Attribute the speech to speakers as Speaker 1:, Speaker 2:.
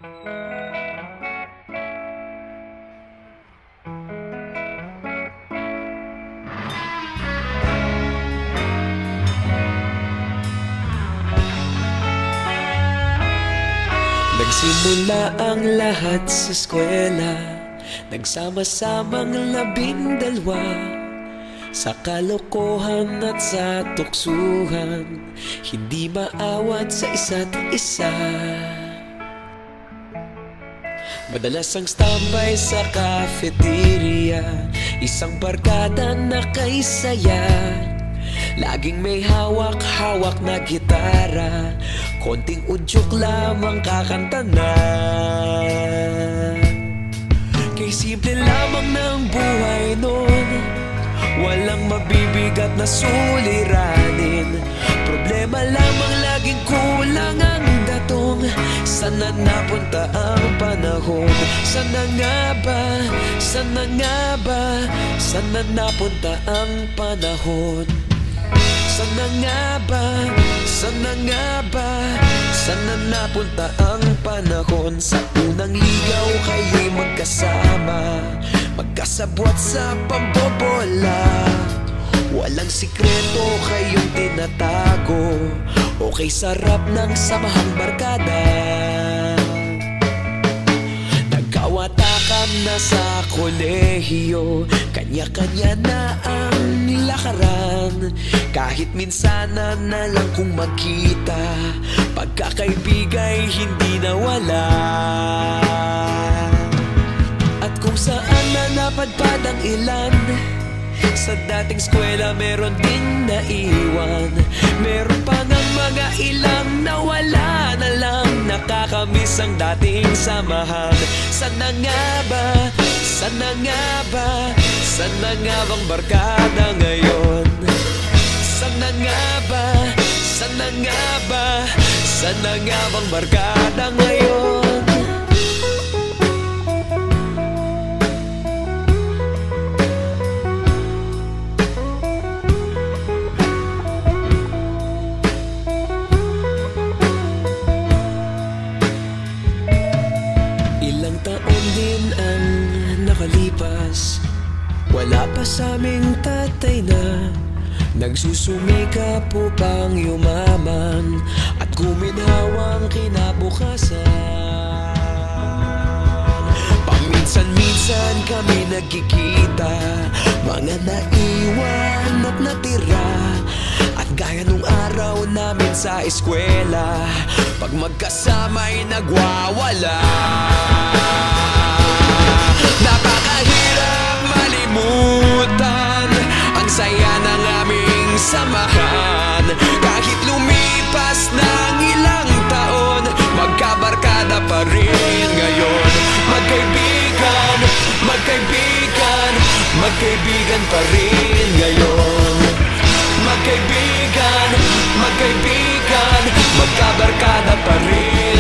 Speaker 1: Nagsimula ang lahat sa eskwela, nagsama-samang 12 sa kalokohan at sa tuksuhan, hindi maawat sa isa't isa. Madalas ang standby sa cafeteria, isang barkada na kay saya. Laging may hawak-hawak na gitara, konting udyok lamang kakanta na. Kay simple lamang ng buhay nun, walang mabibigat na suliranin. Problema lamang laging kulang ang datong. Sana napunta ang panahon? Sana nga ba? Sana nga ba? Sana napunta ang panahon? Sana nga ba? Sana nga ba? Sana napunta ang panahon? Sa unang ligaw kayo'y magkasama, magkasabwat sa pambobola. Walang sikreto kayong tinatago, okay sarap ng samahang barkada. Nagkawatakan na sa kolehiyo, kanya-kanya na ang lakaran. Kahit minsan na lang kung magkita, pagkakaibigay hindi nawala. At kung saan na napadpad ang ilan, sa dating eskwela meron ding naiwan. Meron pa ng mga ilang nawala na lang, nakakamiss ang dating samahan. Sana nga ba? Sana nga ba? Sana nga bang barkada ngayon? Sana nga ba? Sana nga ba? Sana nga bang barkada ngayon? Ilang taon din ang nakalipas, wala pa sa aming tatay na nagsusumikap upang yumaman at guminhawang kinabukasan. Paminsan-minsan kami nagkikita, mga naiwan at natira. At gaya nung araw namin sa eskwela, pag magkasama'y nagwawala. Napakahirap malimutan ang saya ng aming samahan. Kahit lumipas ng ilang taon, magkabarkada pa rin ngayon. Magkaibigan, magkaibigan, magkaibigan pa rin ngayon. Magkaibigan, magkaibigan, magkabarkada pa rin